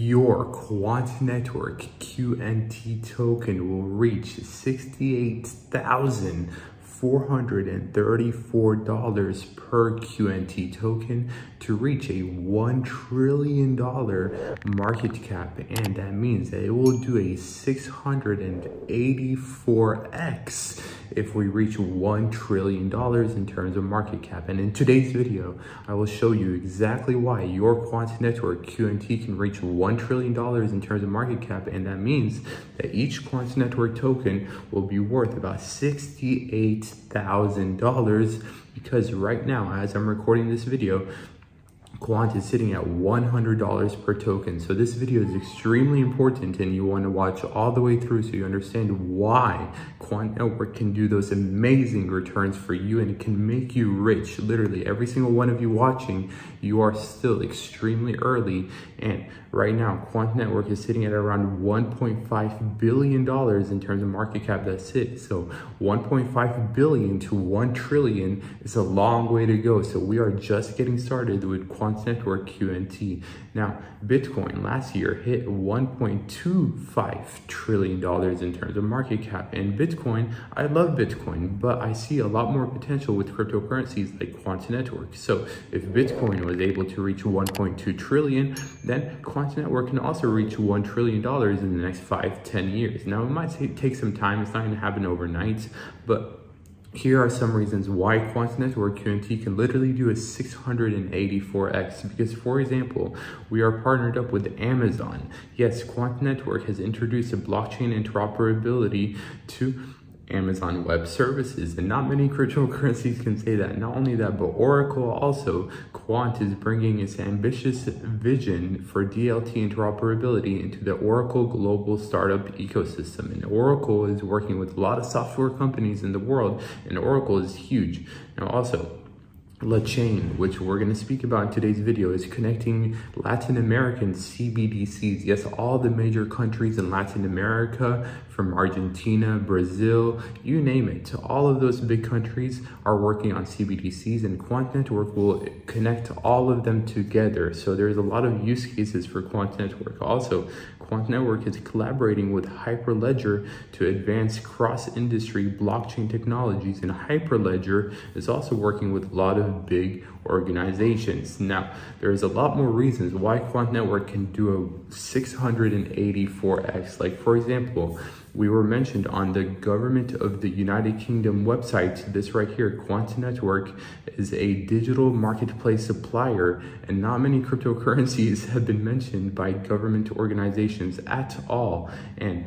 Your Quant Network QNT token will reach $68,434 per QNT token to reach a $1 trillion market cap. And that means that it will do a 684x if we reach $1 trillion in terms of market cap. And in today's video, I will show you exactly why your Quant Network QNT can reach $1 trillion in terms of market cap. And that means that each Quant Network token will be worth about $68,000, because right now, as I'm recording this video, Quant is sitting at $100 per token. So this video is extremely important and you want to watch all the way through so you understand why Quant Network can do those amazing returns for you, and it can make you rich. Literally every single one of you watching, you are still extremely early. And right now, Quant Network is sitting at around $1.5 billion in terms of market cap. That's it. So 1.5 billion to 1 trillion is a long way to go. So we are just getting started with Quant Network QNT. Now, Bitcoin last year hit $1.25 trillion in terms of market cap. And Bitcoin, I love Bitcoin, but I see a lot more potential with cryptocurrencies like Quant Network. So if Bitcoin was able to reach 1.2 trillion, then Quant Network can also reach $1 trillion in the next 5-10 years. Now, it might take some time. It's not going to happen overnight, but here are some reasons why Quant Network QNT can literally do a 684x. Because, for example, we are partnered up with Amazon. Yes, Quant Network has introduced a blockchain interoperability to Amazon Web Services, and not many cryptocurrencies can say that. Not only that, but Oracle also, Quant is bringing its ambitious vision for DLT interoperability into the Oracle global startup ecosystem. And Oracle is working with a lot of software companies in the world, and Oracle is huge. Now also, LaChain, which we're going to speak about in today's video, is connecting Latin American CBDCs. Yes, all the major countries in Latin America, from Argentina, Brazil, you name it. All of those big countries are working on CBDCs, and Quant Network will connect all of them together. So there's a lot of use cases for Quant Network. Also, Quant Network is collaborating with Hyperledger to advance cross-industry blockchain technologies, and Hyperledger is also working with a lot of big organizations. Now, there's a lot more reasons why Quant Network can do a 684x. Like, for example, we were mentioned on the Government of the United Kingdom website. This right here, Quant Network is a digital marketplace supplier, and not many cryptocurrencies have been mentioned by government organizations at all. And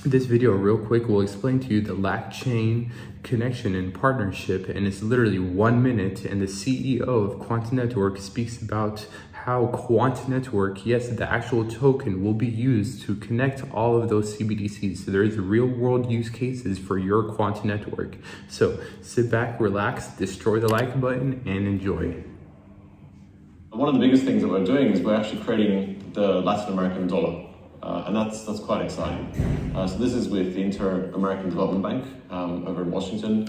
this video real quick will explain to you the LaChain connection and partnership, and it's literally 1 minute, and the CEO of Quant Network speaks about how Quant Network, yes, the actual token, will be used to connect all of those CBDCs. So there is real world use cases for your Quant Network. So sit back, relax, destroy the like button, and enjoy. One of the biggest things that we're doing is we're actually creating the Latin American dollar. And that's quite exciting. So this is with the Inter-American Development Bank over in Washington.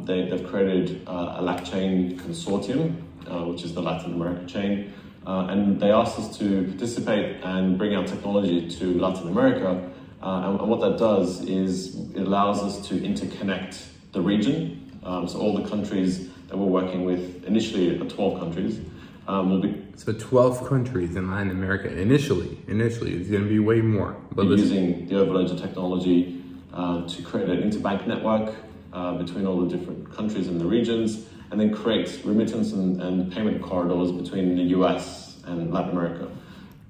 They've created a LaChain consortium, which is the Latin America chain. And they asked us to participate and bring our technology to Latin America. And what that does is it allows us to interconnect the region. So all the countries that we're working with, initially 12 countries, will be. So 12 countries in Latin America initially it's going to be way more. But using the Overledger technology to create an interbank network between all the different countries in the regions, and then create remittance and payment corridors between the US and Latin America.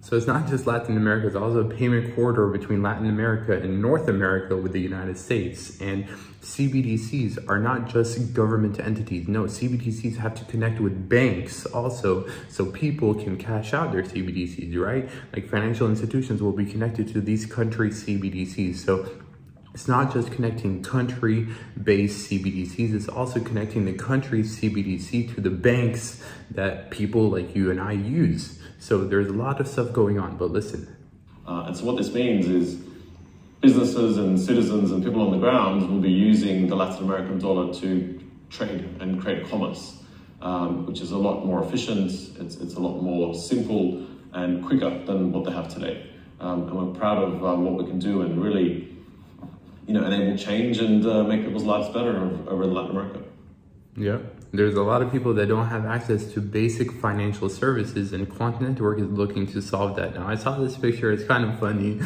So it's not just Latin America, it's also a payment corridor between Latin America and North America with the United States. And CBDCs are not just government entities. No, CBDCs have to connect with banks also, so people can cash out their CBDCs, right? Like financial institutions will be connected to these country CBDCs. So it's not just connecting country-based CBDCs, it's also connecting the country's CBDC to the banks that people like you and I use. So there's a lot of stuff going on, but listen. And so what this means is businesses and citizens and people on the ground will be using the Latin American dollar to trade and create commerce, which is a lot more efficient, it's a lot more simple, and quicker than what they have today. And we're proud of what we can do and really, enable change and make people's lives better over in Latin America. Yeah, there's a lot of people that don't have access to basic financial services, and Quant Network is looking to solve that. Now, I saw this picture, it's kind of funny,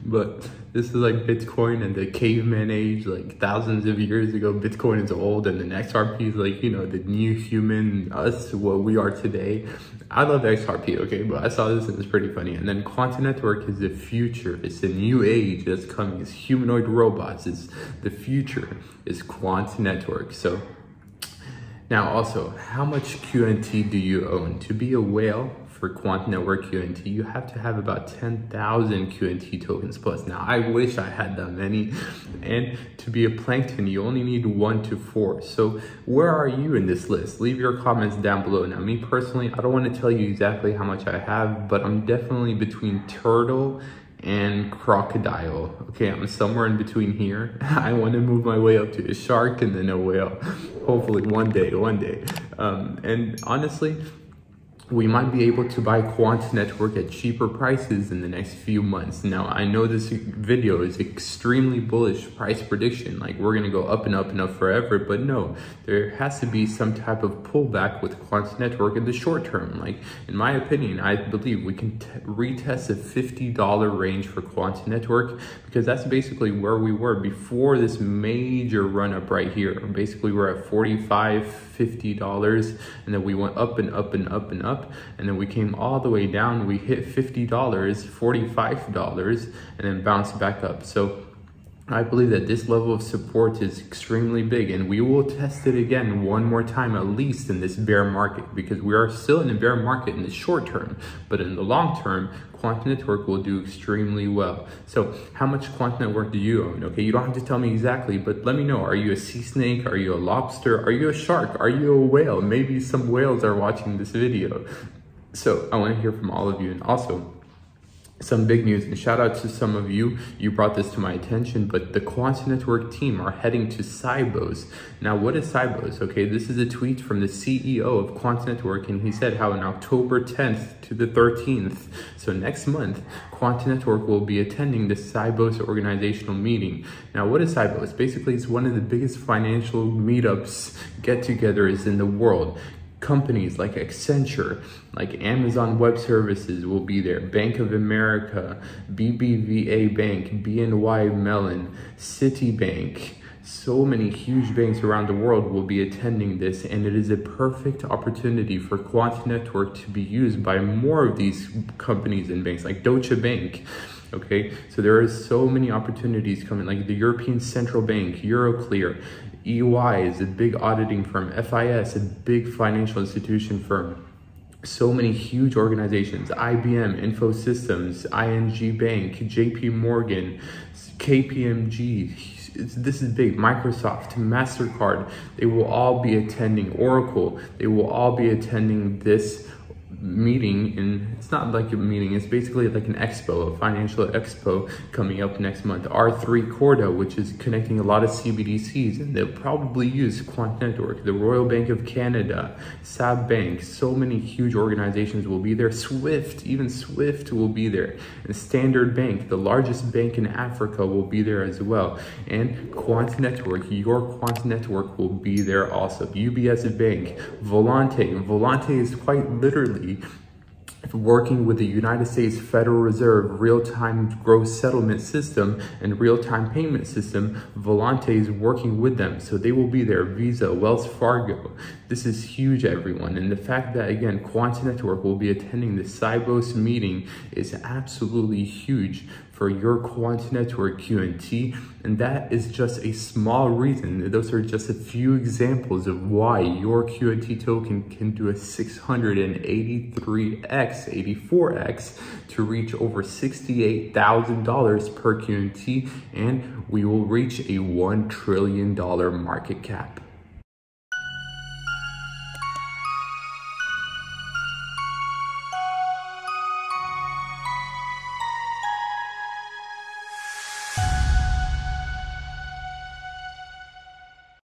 but this is like Bitcoin and the caveman age, like thousands of years ago. Bitcoin is old, and then XRP is like, the new human, us, what we are today. I love XRP, okay, but I saw this and it's pretty funny. And then Quant Network is the future. It's the new age that's coming. It's humanoid robots. It's the future is Quant Network. So now also, how much QNT do you own? To be a whale for Quant Network QNT, you have to have about 10,000 QNT tokens plus. Now, I wish I had that many. And to be a Plankton, you only need 1 to 4. So where are you in this list? Leave your comments down below. Now, me personally, I don't want to tell you exactly how much I have, but I'm definitely between turtle and crocodile. Okay, I'm somewhere in between here. I want to move my way up to a shark and then a whale. Hopefully one day. And honestly, we might be able to buy Quant Network at cheaper prices in the next few months. Now, I know this video is extremely bullish price prediction, like we're gonna go up and up and up forever, but no, there has to be some type of pullback with Quant Network in the short term. Like, in my opinion, I believe we can retest a $50 range for Quant Network, because that's basically where we were before this major run up right here. Basically, we're at $45, $50, and then we went up and up and up and up, and then we came all the way down. We hit $50, $45, and then bounced back up. So I believe that this level of support is extremely big, and we will test it again one more time at least in this bear market, because we are still in a bear market in the short term, but in the long term, Quant Network will do extremely well. So how much Quant Network do you own? Okay, you don't have to tell me exactly, but let me know. Are you a sea snake? Are you a lobster? Are you a shark? Are you a whale? Maybe some whales are watching this video. So I want to hear from all of you. And also, some big news, and shout out to some of you, you brought this to my attention, but the Quant Network team are heading to Sibos. Now, what is Sibos? Okay, this is a tweet from the CEO of Quant Network, and he said how on October 10th to the 13th, so next month, Quant Network will be attending the Sibos organizational meeting. Now, what is Sibos? Basically, it's one of the biggest financial meetups, get-togethers in the world. Companies like Accenture, like Amazon Web Services will be there, Bank of America, BBVA Bank, BNY Mellon, Citibank. So many huge banks around the world will be attending this, and it is a perfect opportunity for Quant Network to be used by more of these companies and banks like Deutsche Bank. Okay, so there are so many opportunities coming, like the European Central Bank, Euroclear, EY is a big auditing firm, FIS, a big financial institution firm. So many huge organizations, IBM, Infosystems, ING Bank, JP Morgan, KPMG, this is big, Microsoft, MasterCard, they will all be attending, Oracle, they will all be attending this meeting. And it's not like a meeting, it's basically like an expo, a financial expo coming up next month. R3 Corda, which is connecting a lot of CBDCs, and they'll probably use Quant Network. The Royal Bank of Canada, SAB Bank, so many huge organizations will be there. Swift, even Swift will be there. And Standard Bank, the largest bank in Africa, will be there as well. And Quant Network, your Quant Network will be there also. UBS Bank, Volante is quite literally working with the United States Federal Reserve real-time gross settlement system and real-time payment system. Volante is working with them, so they will be there. Visa, Wells Fargo. This is huge, everyone. And the fact that, again, Quant Network will be attending the Sibos meeting is absolutely huge for your Quant Network QNT. And that is just a small reason. Those are just a few examples of why your QNT token can do a 683x, 84x to reach over $68,000 per QNT, and we will reach a $1 trillion market cap.